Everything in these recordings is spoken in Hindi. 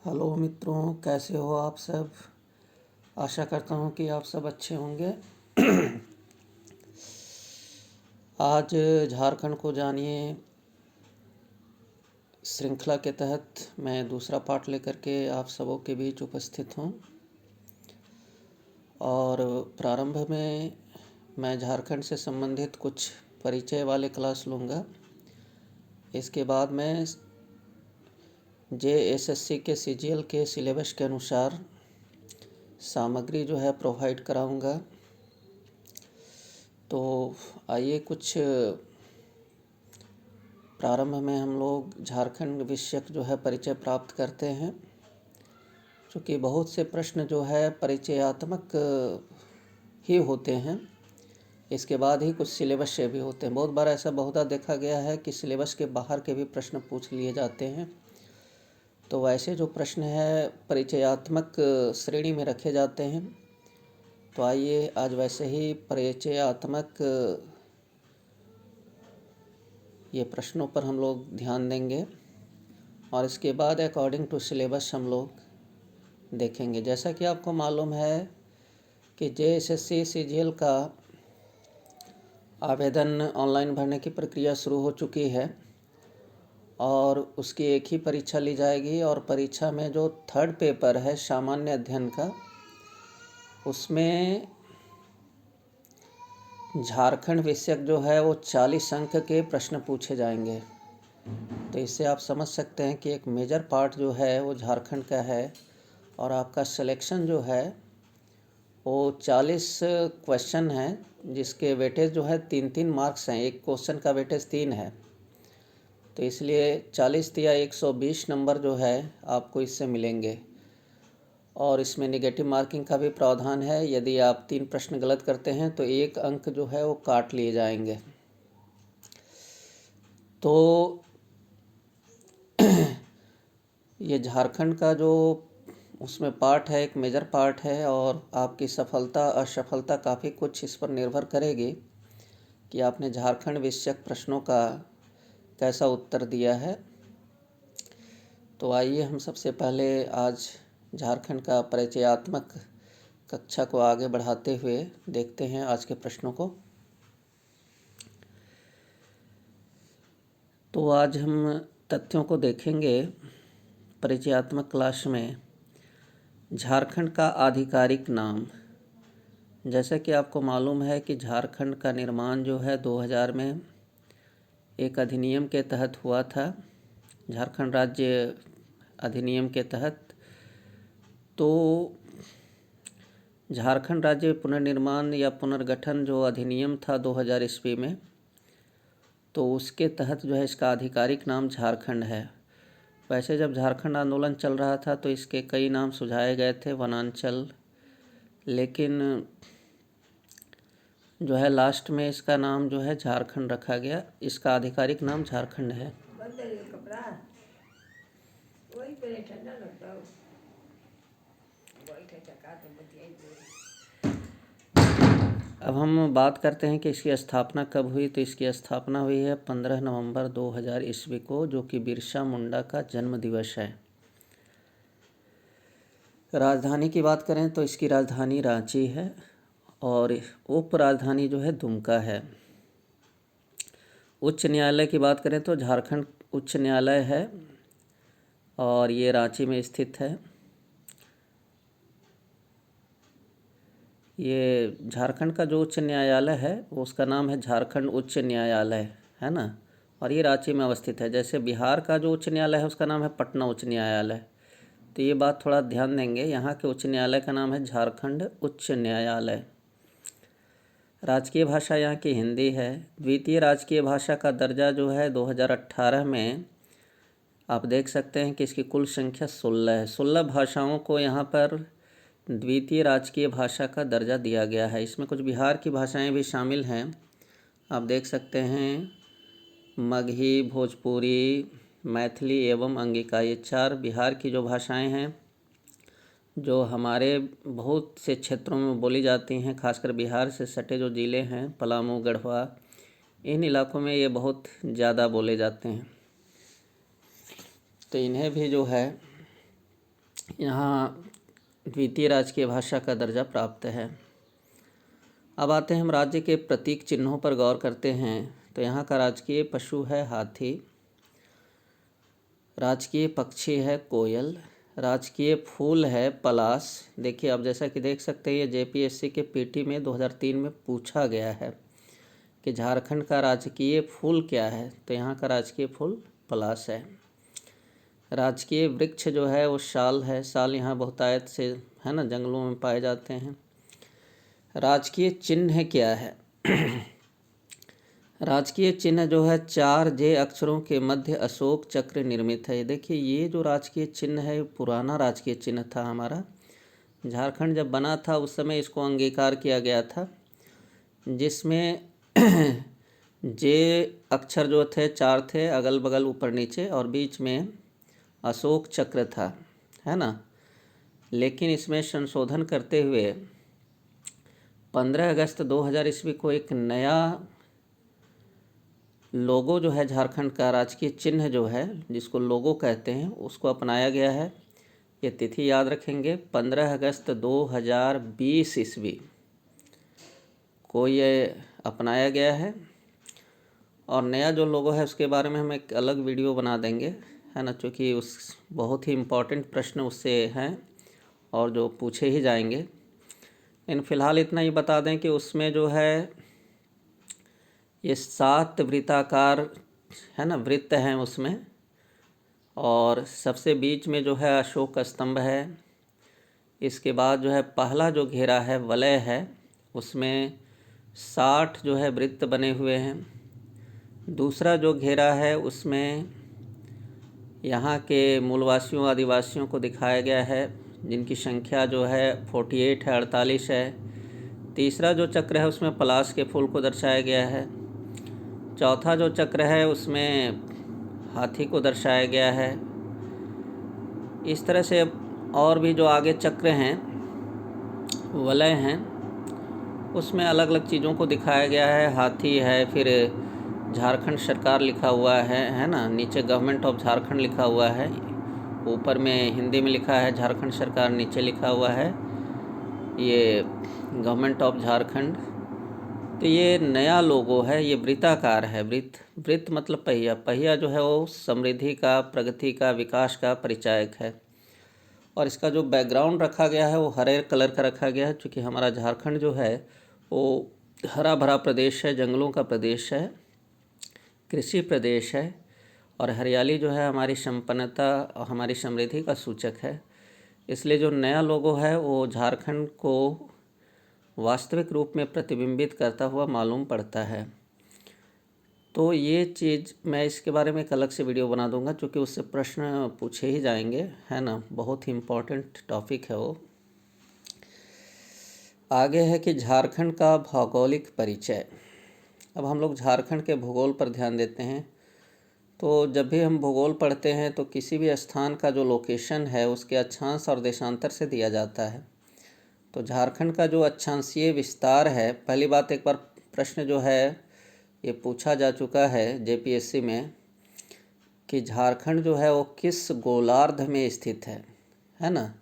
हेलो मित्रों, कैसे हो आप सब। आशा करता हूँ कि आप सब अच्छे होंगे। आज झारखंड को जानिए श्रृंखला के तहत मैं दूसरा पार्ट लेकर के आप सबों के बीच उपस्थित हूँ। और प्रारंभ में मैं झारखंड से संबंधित कुछ परिचय वाले क्लास लूँगा। इसके बाद मैं JSSC के CGL के सिलेबस के अनुसार सामग्री जो है प्रोवाइड कराऊंगा। तो आइए कुछ प्रारंभ में हम लोग झारखंड विषयक जो है परिचय प्राप्त करते हैं, क्योंकि बहुत से प्रश्न जो है परिचयात्मक ही होते हैं। इसके बाद ही कुछ सिलेबस से भी होते हैं। बहुत बार ऐसा बहुधा देखा गया है कि सिलेबस के बाहर के भी प्रश्न पूछ लिए जाते हैं। तो वैसे जो प्रश्न है परिचयात्मक श्रेणी में रखे जाते हैं। तो आइए आज वैसे ही परिचयात्मक ये प्रश्नों पर हम लोग ध्यान देंगे और इसके बाद अकॉर्डिंग टू सिलेबस हम लोग देखेंगे। जैसा कि आपको मालूम है कि JSSC CGL का आवेदन ऑनलाइन भरने की प्रक्रिया शुरू हो चुकी है और उसकी एक ही परीक्षा ली जाएगी। और परीक्षा में जो थर्ड पेपर है सामान्य अध्ययन का, उसमें झारखंड विषयक जो है वो 40 अंक के प्रश्न पूछे जाएंगे। तो इससे आप समझ सकते हैं कि एक मेजर पार्ट जो है वो झारखंड का है। और आपका सिलेक्शन जो है वो 40 क्वेश्चन है, जिसके वेटेज जो है 3-3 मार्क्स हैं। एक क्वेश्चन का वेटेज 3 है। तो इसलिए 40 या 120 नंबर जो है आपको इससे मिलेंगे। और इसमें नेगेटिव मार्किंग का भी प्रावधान है। यदि आप 3 प्रश्न गलत करते हैं तो 1 अंक जो है वो काट लिए जाएंगे। तो ये झारखंड का जो उसमें पार्ट है, एक मेजर पार्ट है। और आपकी सफलता असफलता काफ़ी कुछ इस पर निर्भर करेगी कि आपने झारखंड विषयक प्रश्नों का कैसा उत्तर दिया है। तो आइए हम सबसे पहले आज झारखंड का परिचयात्मक कक्षा को आगे बढ़ाते हुए देखते हैं आज के प्रश्नों को। तो आज हम तथ्यों को देखेंगे परिचयात्मक क्लास में। झारखंड का आधिकारिक नाम। जैसा कि आपको मालूम है कि झारखंड का निर्माण जो है 2000 में एक अधिनियम के तहत हुआ था, झारखंड राज्य अधिनियम के तहत। तो झारखंड राज्य पुनर्निर्माण या पुनर्गठन जो अधिनियम था 2000 ईस्वी में, तो उसके तहत जो है इसका आधिकारिक नाम झारखंड है। वैसे जब झारखंड आंदोलन चल रहा था तो इसके कई नाम सुझाए गए थे, वनांचल, लेकिन जो है लास्ट में इसका नाम जो है झारखंड रखा गया। इसका आधिकारिक नाम झारखंड है। अब हम बात करते हैं कि इसकी स्थापना कब हुई। तो इसकी स्थापना हुई है 15 नवंबर 2000 ईस्वी को, जो कि बिरसा मुंडा का जन्म दिवस है। राजधानी की बात करें तो इसकी राजधानी रांची है और उप राजधानी जो है दुमका है। उच्च न्यायालय की बात करें तो झारखंड उच्च न्यायालय है और ये रांची में स्थित है। ये झारखंड का जो उच्च न्यायालय है उसका नाम है झारखंड उच्च न्यायालय, है ना। और ये रांची में अवस्थित है। जैसे बिहार का जो उच्च न्यायालय है उसका नाम है पटना उच्च न्यायालय। तो ये बात थोड़ा ध्यान देंगे, यहाँ के उच्च न्यायालय का नाम है झारखंड उच्च न्यायालय। राजकीय भाषा यहाँ की हिंदी है। द्वितीय राजकीय भाषा का दर्जा जो है 2018 में आप देख सकते हैं कि इसकी कुल संख्या 16 है। 16 भाषाओं को यहाँ पर द्वितीय राजकीय भाषा का दर्जा दिया गया है। इसमें कुछ बिहार की भाषाएं भी शामिल हैं। आप देख सकते हैं मगही, भोजपुरी, मैथिली एवं अंगिका, ये 4 बिहार की जो भाषाएं हैं जो हमारे बहुत से क्षेत्रों में बोली जाती हैं। खासकर बिहार से सटे जो ज़िले हैं, पलामू, गढ़वा, इन इलाकों में ये बहुत ज़्यादा बोले जाते हैं। तो इन्हें भी जो है यहाँ द्वितीय राजकीय भाषा का दर्जा प्राप्त है। अब आते हैं हम राज्य के प्रतीक चिन्हों पर गौर करते हैं। तो यहाँ का राजकीय पशु है हाथी, राजकीय पक्षी है कोयल, राजकीय फूल है पलाश। देखिए अब जैसा कि देख सकते हैं ये जेपीएससी के पीटी में 2003 में पूछा गया है कि झारखंड का राजकीय फूल क्या है, तो यहाँ का राजकीय फूल पलाश है। राजकीय वृक्ष जो है वो साल है, साल यहाँ बहुतायत से है ना जंगलों में पाए जाते हैं। राजकीय चिन्ह क्या है? राजकीय चिन्ह जो है 4 जे अक्षरों के मध्य अशोक चक्र निर्मित है। देखिए ये जो राजकीय चिन्ह है पुराना राजकीय चिन्ह था हमारा। झारखंड जब बना था उस समय इसको अंगीकार किया गया था, जिसमें जे अक्षर जो थे 4 थे, अगल बगल ऊपर नीचे, और बीच में अशोक चक्र था, है ना। लेकिन इसमें संशोधन करते हुए 15 अगस्त 2000 ईस्वी को एक नया लोगो जो है झारखंड का राजकीय चिन्ह जो है जिसको लोगो कहते हैं उसको अपनाया गया है। ये तिथि याद रखेंगे, 15 अगस्त 2020 ईस्वी को ये अपनाया गया है। और नया जो लोगो है उसके बारे में हम एक अलग वीडियो बना देंगे, है ना, क्योंकि उस बहुत ही इम्पोर्टेंट प्रश्न उससे हैं और जो पूछे ही जाएंगे। लेकिन फ़िलहाल इतना ही बता दें कि उसमें जो है ये 7 वृत्ताकार है ना वृत्त हैं उसमें, और सबसे बीच में जो है अशोक स्तंभ है। इसके बाद जो है पहला जो घेरा है वलय है, उसमें 60 जो है वृत्त बने हुए हैं। दूसरा जो घेरा है उसमें यहाँ के मूलवासियों आदिवासियों को दिखाया गया है, जिनकी संख्या जो है 48 है, 48 है। तीसरा जो चक्र है उसमें पलाश के फूल को दर्शाया गया है। चौथा जो चक्र है उसमें हाथी को दर्शाया गया है। इस तरह से और भी जो आगे चक्र हैं वलय हैं उसमें अलग अलग चीज़ों को दिखाया गया है। हाथी है, फिर झारखंड सरकार लिखा हुआ है ना, नीचे गवर्नमेंट ऑफ झारखंड लिखा हुआ है, ऊपर में हिंदी में लिखा है झारखंड सरकार, नीचे लिखा हुआ है ये गवर्नमेंट ऑफ झारखंड। तो ये नया लोगो है, ये वृत्ताकार है। वृत्त मतलब पहिया, पहिया जो है वो समृद्धि का, प्रगति का, विकास का परिचायक है। और इसका जो बैकग्राउंड रखा गया है वो हरे कलर का रखा गया है, क्योंकि हमारा झारखंड जो है वो हरा भरा प्रदेश है, जंगलों का प्रदेश है, कृषि प्रदेश है, और हरियाली जो है हमारी संपन्नता और हमारी समृद्धि का सूचक है। इसलिए जो नया लोगो है वो झारखंड को वास्तविक रूप में प्रतिबिंबित करता हुआ मालूम पड़ता है। तो ये चीज़ मैं इसके बारे में एक अलग से वीडियो बना दूंगा, क्योंकि उससे प्रश्न पूछे ही जाएंगे, है ना, बहुत ही इम्पोर्टेंट टॉपिक है वो। आगे है कि झारखंड का भौगोलिक परिचय। अब हम लोग झारखंड के भूगोल पर ध्यान देते हैं। तो जब भी हम भूगोल पढ़ते हैं तो किसी भी स्थान का जो लोकेशन है उसके अक्षांश और देशांतर से दिया जाता है। तो झारखंड का जो अक्षांशीय विस्तार है, पहली बात एक बार प्रश्न जो है ये पूछा जा चुका है जेपीएससी में कि झारखंड जो है वो किस गोलार्ध में स्थित है ना।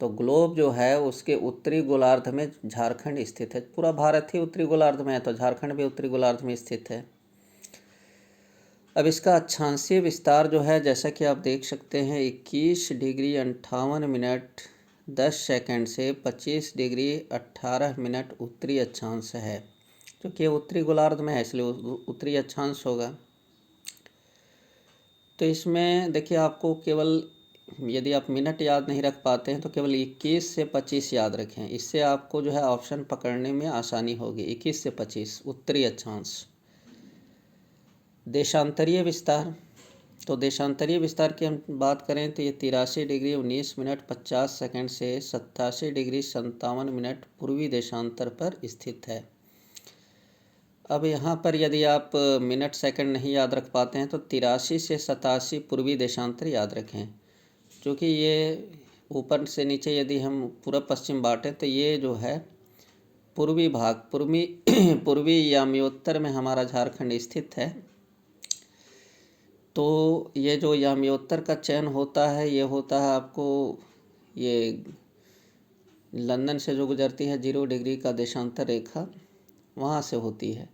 तो ग्लोब जो है उसके उत्तरी गोलार्ध में झारखंड स्थित है। पूरा भारत ही उत्तरी गोलार्ध में है, तो झारखंड भी उत्तरी गोलार्ध में स्थित है। अब इसका अक्षांशीय विस्तार जो है जैसा कि आप देख सकते हैं 21 डिग्री 58 मिनट 10 सेकंड से 25 डिग्री 18 मिनट उत्तरी अक्षांश है, क्योंकि उत्तरी गोलार्ध में है इसलिए उत्तरी अक्षांश होगा। तो इसमें देखिए आपको केवल, यदि आप मिनट याद नहीं रख पाते हैं तो केवल 21 से 25 याद रखें, इससे आपको जो है ऑप्शन पकड़ने में आसानी होगी। 21 से 25 उत्तरी अक्षांश। देशांतरीय विस्तार, तो देशांतरीय विस्तार की हम बात करें तो ये 83 डिग्री 19 मिनट 50 सेकंड से 87 डिग्री 57 मिनट पूर्वी देशांतर पर स्थित है। अब यहाँ पर यदि आप मिनट सेकंड नहीं याद रख पाते हैं तो 83 से 87 पूर्वी देशांतर याद रखें, क्योंकि ये ऊपर से नीचे यदि हम पूर्व पश्चिम बांटें तो ये जो है पूर्वी भाग, पूर्वी याम्योत्तर में हमारा झारखंड स्थित है। तो ये जो याम्योत्तर का चयन होता है ये होता है आपको ये लंदन से जो गुजरती है 0 डिग्री का देशांतर रेखा, वहाँ से होती है।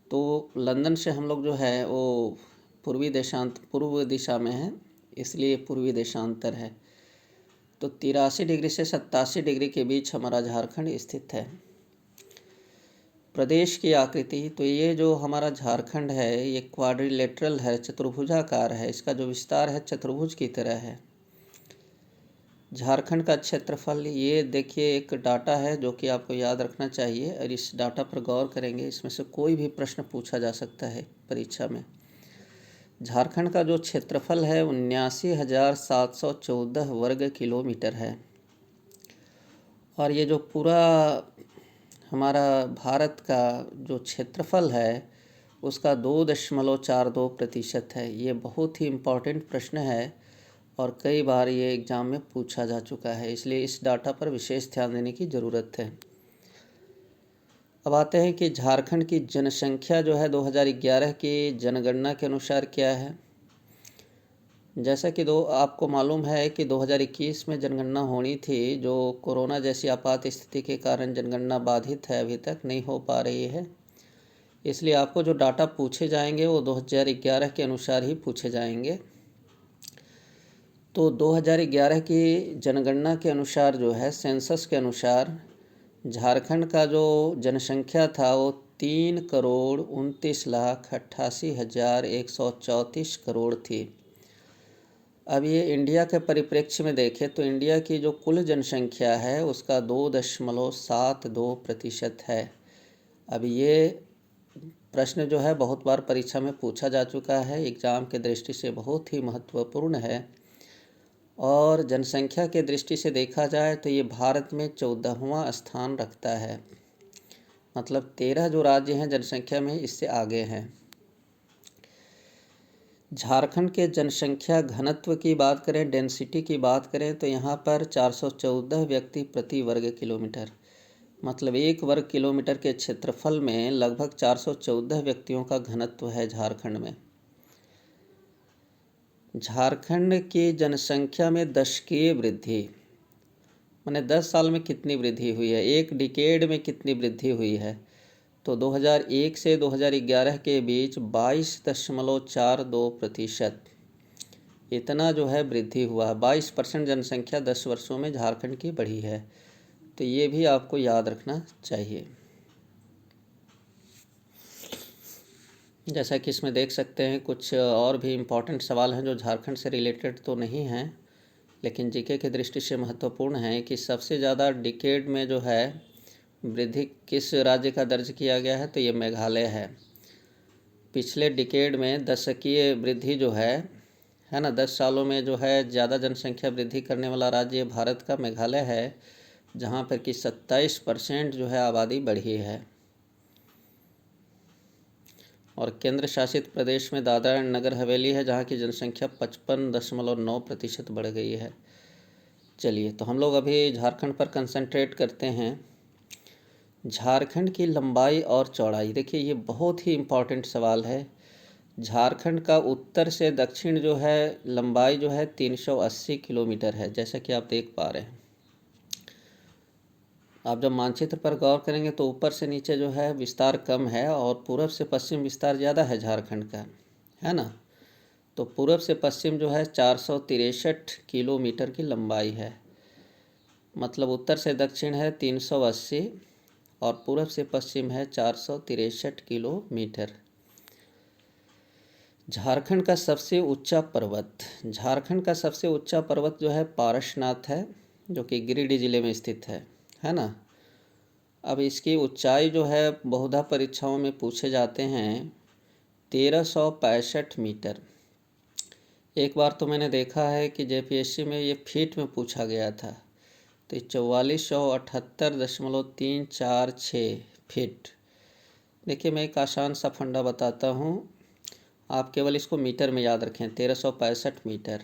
तो लंदन से हम लोग जो है वो पूर्व दिशा में है, इसलिए पूर्वी देशांतर है। तो 83 डिग्री से 87 डिग्री के बीच हमारा झारखंड स्थित है। प्रदेश की आकृति, तो ये जो हमारा झारखंड है ये क्वाड्रिलेटरल है, चतुर्भुजाकार है। इसका जो विस्तार है चतुर्भुज की तरह है। झारखंड का क्षेत्रफल, ये देखिए एक डाटा है जो कि आपको याद रखना चाहिए और इस डाटा पर गौर करेंगे, इसमें से कोई भी प्रश्न पूछा जा सकता है परीक्षा में। झारखंड का जो क्षेत्रफल है 79,714 वर्ग किलोमीटर है। और ये जो पूरा हमारा भारत का जो क्षेत्रफल है उसका 2.42% है। ये बहुत ही इम्पॉर्टेंट प्रश्न है और कई बार ये एग्ज़ाम में पूछा जा चुका है, इसलिए इस डाटा पर विशेष ध्यान देने की ज़रूरत है। अब आते हैं कि झारखंड की जनसंख्या जो है 2011 की जनगणना के अनुसार क्या है। जैसा कि आपको मालूम है कि 2021 में जनगणना होनी थी, जो कोरोना जैसी आपात स्थिति के कारण जनगणना बाधित है, अभी तक नहीं हो पा रही है। इसलिए आपको जो डाटा पूछे जाएंगे वो 2011 के अनुसार ही पूछे जाएंगे। तो 2011 की जनगणना के अनुसार जो है, सेंसस के अनुसार झारखंड का जो जनसंख्या था वो 3,29,88,134 करोड़ थी। अब ये इंडिया के परिप्रेक्ष्य में देखें तो इंडिया की जो कुल जनसंख्या है उसका 2.72% है। अब ये प्रश्न जो है बहुत बार परीक्षा में पूछा जा चुका है, एग्ज़ाम के दृष्टि से बहुत ही महत्वपूर्ण है। और जनसंख्या के दृष्टि से देखा जाए तो ये भारत में 14वां स्थान रखता है। मतलब 13 जो राज्य हैं जनसंख्या में इससे आगे हैं। झारखंड के जनसंख्या घनत्व की बात करें, डेंसिटी की बात करें, तो यहाँ पर 414 व्यक्ति प्रति वर्ग किलोमीटर, मतलब 1 वर्ग किलोमीटर के क्षेत्रफल में लगभग 414 व्यक्तियों का घनत्व है झारखंड में। झारखंड की जनसंख्या में दशकीय वृद्धि, माने 10 साल में कितनी वृद्धि हुई है, एक डिकेड में कितनी वृद्धि हुई है, तो 2001 से 2011 के बीच 22.42% इतना जो है वृद्धि हुआ। 22% जनसंख्या 10 वर्षों में झारखंड की बढ़ी है। तो ये भी आपको याद रखना चाहिए। जैसा कि इसमें देख सकते हैं कुछ और भी इम्पॉर्टेंट सवाल हैं जो झारखंड से रिलेटेड तो नहीं हैं, लेकिन जीके की दृष्टि से महत्वपूर्ण है कि सबसे ज़्यादा डिकेड में जो है वृद्धि किस राज्य का दर्ज किया गया है, तो ये मेघालय है। पिछले डिकेड में दशकीय वृद्धि जो है ना, 10 सालों में जो है ज़्यादा जनसंख्या वृद्धि करने वाला राज्य भारत का मेघालय है, जहाँ पर कि 27% जो है आबादी बढ़ी है। और केंद्र शासित प्रदेश में दादरा एंड नगर हवेली है, जहाँ की जनसंख्या 55.9% बढ़ गई है। चलिए, तो हम लोग अभी झारखंड पर कंसंट्रेट करते हैं। झारखंड की लंबाई और चौड़ाई, देखिए ये बहुत ही इम्पॉर्टेंट सवाल है। झारखंड का उत्तर से दक्षिण जो है लंबाई जो है 380 किलोमीटर है, जैसा कि आप देख पा रहे हैं। आप जब मानचित्र पर गौर करेंगे तो ऊपर से नीचे जो है विस्तार कम है और पूर्व से पश्चिम विस्तार ज़्यादा है झारखंड का, है ना। तो पूर्व से पश्चिम जो है 463 किलोमीटर की लंबाई है, मतलब उत्तर से दक्षिण है 380 और पूर्व से पश्चिम है 463 किलोमीटर। झारखंड का सबसे ऊंचा पर्वत, झारखंड का सबसे ऊंचा पर्वत जो है पारसनाथ है, जो कि गिरिडीह जिले में स्थित है ना। अब इसकी ऊंचाई जो है बहुधा परीक्षाओं में पूछे जाते हैं 1365 मीटर। एक बार तो मैंने देखा है कि जेपीएससी में ये फीट में पूछा गया था, तो 4478.346 फीट। देखिए मैं एक आसान सा फंडा बताता हूँ, आप केवल इसको मीटर में याद रखें, 1365 मीटर।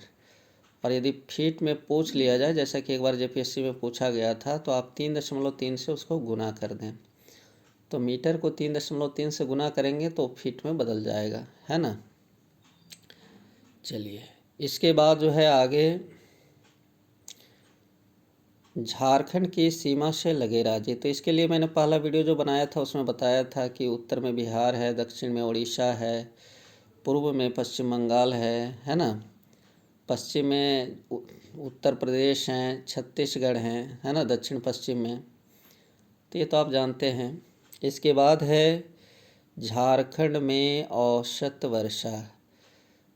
और यदि फीट में पूछ लिया जाए, जैसा कि एक बार जेपीएससी में पूछा गया था, तो आप 3.3 से उसको गुना कर दें। तो मीटर को 3.3 से गुना करेंगे तो फीट में बदल जाएगा, है ना। चलिए, इसके बाद जो है आगे झारखंड की सीमा से लगे राज्य, तो इसके लिए मैंने पहला वीडियो जो बनाया था उसमें बताया था कि उत्तर में बिहार है, दक्षिण में उड़ीसा है, पूर्व में पश्चिम बंगाल है ना, पश्चिम में उत्तर प्रदेश हैं, छत्तीसगढ़ हैं, है ना, दक्षिण पश्चिम में, तो ये तो आप जानते हैं। इसके बाद है झारखंड में औसत वर्षा।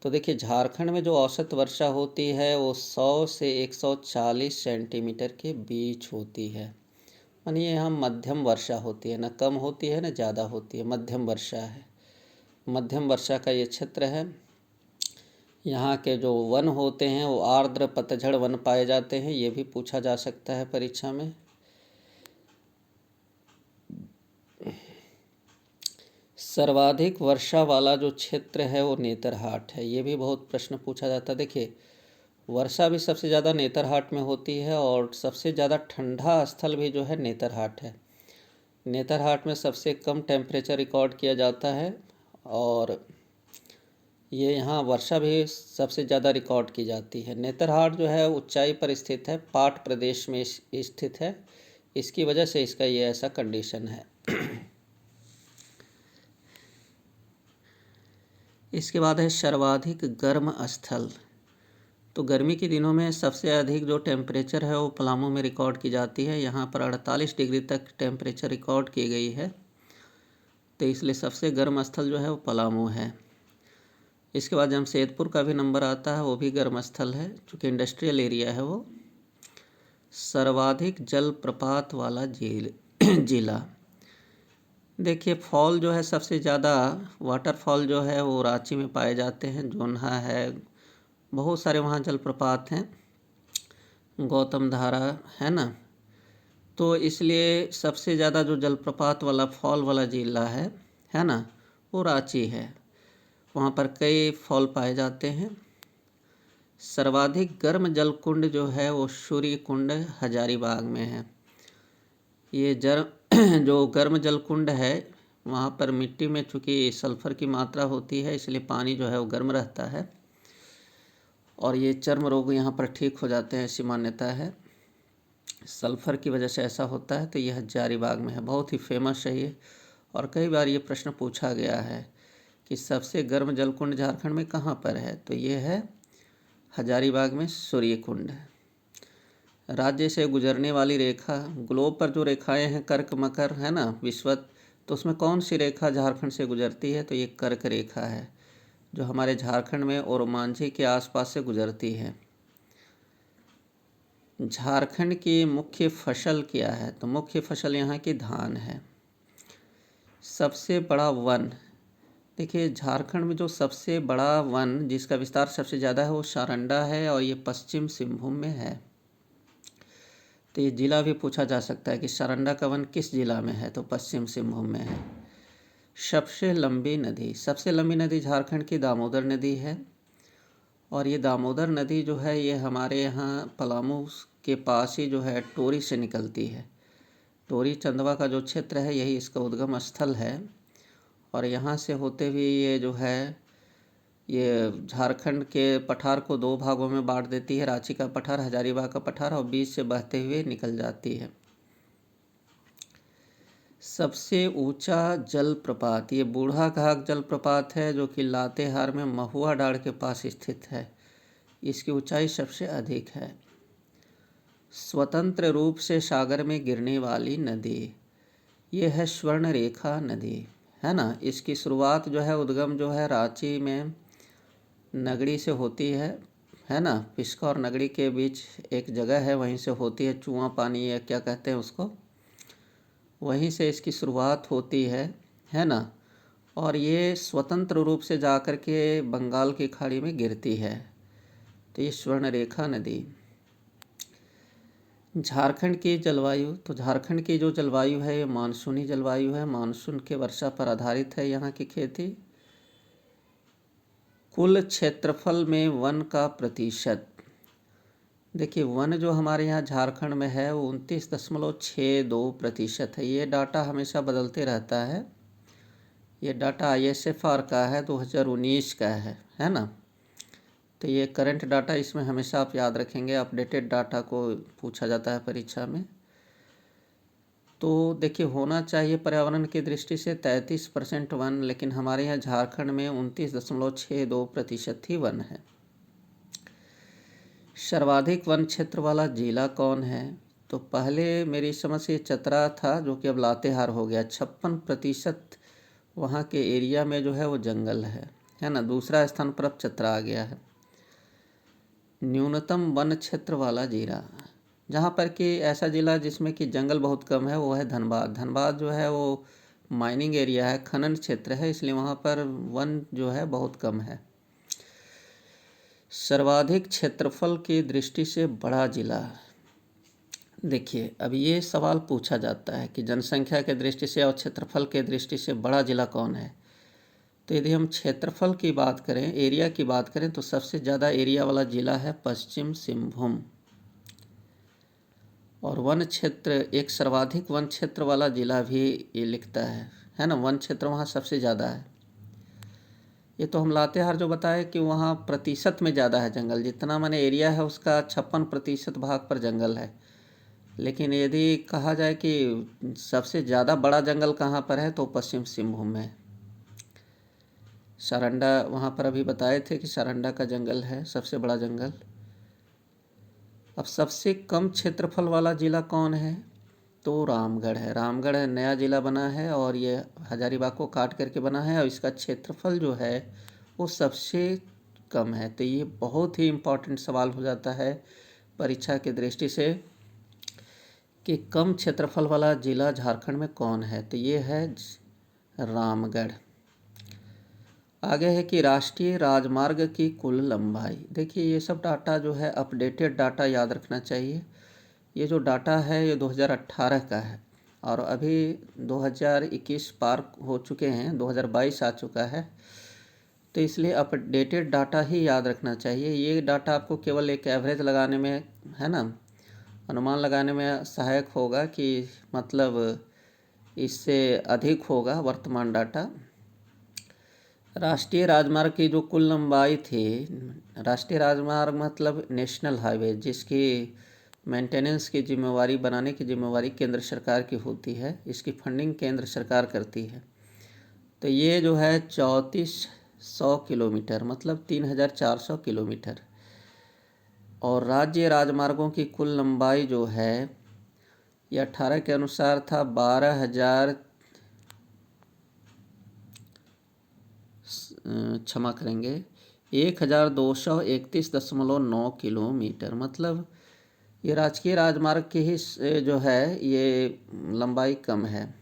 तो देखिए झारखंड में जो औसत वर्षा होती है वो 100 से 140 सेंटीमीटर के बीच होती है। मानिए यहाँ मध्यम वर्षा होती है, न कम होती है न ज़्यादा होती है, मध्यम वर्षा है। मध्यम वर्षा का ये क्षेत्र है। यहाँ के जो वन होते हैं वो आर्द्र पतझड़ वन पाए जाते हैं, ये भी पूछा जा सकता है परीक्षा में। सर्वाधिक वर्षा वाला जो क्षेत्र है वो नेतरहाट है, ये भी बहुत प्रश्न पूछा जाता है। देखिए वर्षा भी सबसे ज़्यादा नेतरहाट में होती है और सबसे ज़्यादा ठंडा स्थल भी जो है नेतरहाट है। नेतरहाट में सबसे कम टेम्परेचर रिकॉर्ड किया जाता है और ये यहाँ वर्षा भी सबसे ज़्यादा रिकॉर्ड की जाती है। नेतरहाट जो है ऊंचाई पर स्थित है, पाट प्रदेश में स्थित है, इसकी वजह से इसका ये ऐसा कंडीशन है। इसके बाद है सर्वाधिक गर्म स्थल। तो गर्मी के दिनों में सबसे अधिक जो टेम्परेचर है वो पलामू में रिकॉर्ड की जाती है। यहाँ पर 48 डिग्री तक टेम्परेचर रिकॉर्ड की गई है, तो इसलिए सबसे गर्म स्थल जो है वो पलामू है। इसके बाद जमशेदपुर का भी नंबर आता है, वो भी गर्म स्थल है चूँकि इंडस्ट्रियल एरिया है वो। सर्वाधिक जलप्रपात वाला जिला। देखिए फॉल जो है सबसे ज़्यादा वाटरफॉल जो है वो रांची में पाए जाते हैं। जोन्हा है, बहुत सारे वहाँ जलप्रपात हैं, गौतम धारा है ना, तो इसलिए सबसे ज़्यादा जो जलप्रपात वाला फॉल वाला जिला है ना, वो रांची है। वहाँ पर कई फॉल पाए जाते हैं। सर्वाधिक गर्म जलकुंड जो है वो सूर्य कुंड हजारीबाग में है। ये जो गर्म जलकुंड है वहाँ पर मिट्टी में चूँकि सल्फ़र की मात्रा होती है इसलिए पानी जो है वो गर्म रहता है और ये चर्म रोग यहाँ पर ठीक हो जाते हैं, ऐसी मान्यता है। सल्फ़र की वजह से ऐसा होता है। तो ये हजारीबाग में है, बहुत ही फेमस है ये, और कई बार ये प्रश्न पूछा गया है कि सबसे गर्म जलकुंड झारखंड में कहाँ पर है, तो ये है हजारीबाग में सूर्य कुंड। राज्य से गुजरने वाली रेखा, ग्लोब पर जो रेखाएं हैं कर्क मकर है ना विषुवत, तो उसमें कौन सी रेखा झारखंड से गुजरती है, तो ये कर्क रेखा है जो हमारे झारखंड में और मांझी के आसपास से गुजरती है। झारखंड की मुख्य फसल क्या है, तो मुख्य फसल यहाँ की धान है। सबसे बड़ा वन, देखिए झारखंड में जो सबसे बड़ा वन जिसका विस्तार सबसे ज़्यादा है वो सारंडा है और ये पश्चिम सिंहभूम में है। तो ये ज़िला भी पूछा जा सकता है कि सारंडा का वन किस ज़िला में है, तो पश्चिम सिंहभूम में है। सबसे लंबी नदी, सबसे लंबी नदी झारखंड की दामोदर नदी है और ये दामोदर नदी जो है ये हमारे यहाँ पलामू के पास ही जो है टोरी से निकलती है। टोरी चंदवा का जो क्षेत्र है यही इसका उद्गम स्थल है और यहाँ से होते हुए ये जो है ये झारखंड के पठार को दो भागों में बांट देती है, रांची का पठार, हजारीबाग का पठार, और बीच से बहते हुए निकल जाती है। सबसे ऊंचा जलप्रपात, ये बूढ़ा घाघ जलप्रपात है जो कि लातेहार में महुआ डाड़ के पास स्थित है। इसकी ऊंचाई सबसे अधिक है। स्वतंत्र रूप से सागर में गिरने वाली नदी, ये है स्वर्ण रेखा नदी, है ना। इसकी शुरुआत जो है उद्गम जो है रांची में नगड़ी से होती है ना, पिस्का और नगड़ी के बीच एक जगह है, वहीं से होती है, चुआ पानी या क्या कहते हैं उसको, वहीं से इसकी शुरुआत होती है ना। और ये स्वतंत्र रूप से जाकर के बंगाल की खाड़ी में गिरती है, तो ये स्वर्ण रेखा नदी। झारखंड की जलवायु, तो झारखंड की जो जलवायु है ये मानसूनी जलवायु है, मानसून के वर्षा पर आधारित है यहाँ की खेती। कुल क्षेत्रफल में वन का प्रतिशत, देखिए वन जो हमारे यहाँ झारखंड में है वो 29.62% है। ये डाटा हमेशा बदलते रहता है, ये डाटा ISFR का है, 2019 का है ना। तो ये करंट डाटा, इसमें हमेशा आप याद रखेंगे, अपडेटेड डाटा को पूछा जाता है परीक्षा में। तो देखिए, होना चाहिए पर्यावरण की दृष्टि से 33% वन, लेकिन हमारे यहाँ झारखंड में 29.62% ही वन है। सर्वाधिक वन क्षेत्र वाला जिला कौन है? तो पहले मेरी समझ से चतरा था, जो कि अब लातेहार हो गया। 56% वहाँ के एरिया में जो है वो जंगल है ना। दूसरा स्थान पर अब चतरा आ गया है। न्यूनतम वन क्षेत्र वाला जिला, जहाँ पर कि ऐसा जिला जिसमें कि जंगल बहुत कम है, वो है धनबाद। धनबाद जो है वो माइनिंग एरिया है, खनन क्षेत्र है, इसलिए वहाँ पर वन जो है बहुत कम है। सर्वाधिक क्षेत्रफल की दृष्टि से बड़ा जिला, देखिए अब ये सवाल पूछा जाता है कि जनसंख्या के दृष्टि से और क्षेत्रफल के दृष्टि से बड़ा जिला कौन है। तो यदि हम क्षेत्रफल की बात करें, एरिया की बात करें, तो सबसे ज़्यादा एरिया वाला जिला है पश्चिम सिंहभूम। और वन क्षेत्र, एक सर्वाधिक वन क्षेत्र वाला जिला भी ये लिखता है ना। वन क्षेत्र वहाँ सबसे ज़्यादा है। ये तो हम लातेहार जो बताए कि वहाँ प्रतिशत में ज़्यादा है जंगल, जितना मैंने एरिया है उसका 56% भाग पर जंगल है। लेकिन यदि कहा जाए कि सबसे ज़्यादा बड़ा जंगल कहाँ पर है, तो पश्चिम सिंहभूम में। सारंडा, वहाँ पर अभी बताए थे कि सारंडा का जंगल है सबसे बड़ा जंगल। अब सबसे कम क्षेत्रफल वाला ज़िला कौन है? तो रामगढ़ है। रामगढ़ है, नया ज़िला बना है और ये हजारीबाग को काट करके बना है, और इसका क्षेत्रफल जो है वो सबसे कम है। तो ये बहुत ही इम्पोर्टेंट सवाल हो जाता है परीक्षा की दृष्टि से कि कम क्षेत्रफल वाला ज़िला झारखंड में कौन है। तो ये है रामगढ़। आगे है कि राष्ट्रीय राजमार्ग की कुल लंबाई। देखिए ये सब डाटा जो है अपडेटेड डाटा याद रखना चाहिए। ये जो डाटा है ये 2018 का है, और अभी 2021 पार हो चुके हैं, 2022 आ चुका है। तो इसलिए अपडेटेड डाटा ही याद रखना चाहिए। ये डाटा आपको केवल एक एवरेज लगाने में, है ना, अनुमान लगाने में सहायक होगा कि मतलब इससे अधिक होगा वर्तमान डाटा। राष्ट्रीय राजमार्ग की जो कुल लंबाई थी, राष्ट्रीय राजमार्ग मतलब नेशनल हाईवे, जिसकी मेंटेनेंस की जिम्मेवारी, बनाने की जिम्मेवारी केंद्र सरकार की होती है, इसकी फंडिंग केंद्र सरकार करती है। तो ये जो है 3400 किलोमीटर, मतलब 3400 किलोमीटर। और राज्य राजमार्गों की कुल लंबाई जो है ये 18 के अनुसार था 12,000, क्षमा करेंगे, 1231.9 किलोमीटर। मतलब ये राजकीय राजमार्ग की ही जो है ये लंबाई कम है।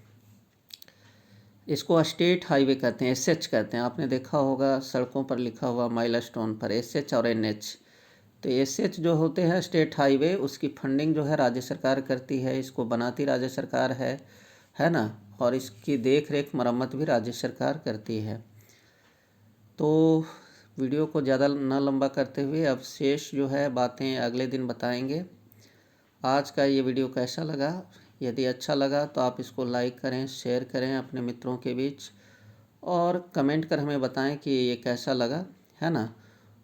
इसको स्टेट हाईवे कहते हैं, एसएच कहते हैं। आपने देखा होगा सड़कों पर लिखा हुआ माइलस्टोन पर एसएच और एनएच। तो एसएच जो होते हैं स्टेट हाईवे, उसकी फंडिंग जो है राज्य सरकार करती है, इसको बनाती राज्य सरकार है ना, और इसकी देख रेख मरम्मत भी राज्य सरकार करती है। तो वीडियो को ज़्यादा ना लंबा करते हुए अब शेष जो है बातें अगले दिन बताएंगे। आज का ये वीडियो कैसा लगा? यदि अच्छा लगा तो आप इसको लाइक करें, शेयर करें अपने मित्रों के बीच, और कमेंट कर हमें बताएं कि ये कैसा लगा, है ना।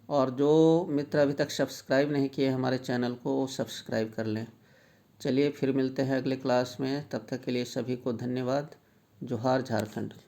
और जो मित्र अभी तक सब्सक्राइब नहीं किए हमारे चैनल को, वो सब्सक्राइब कर लें। चलिए फिर मिलते हैं अगले क्लास में, तब तक के लिए सभी को धन्यवाद। जोहार झारखंड।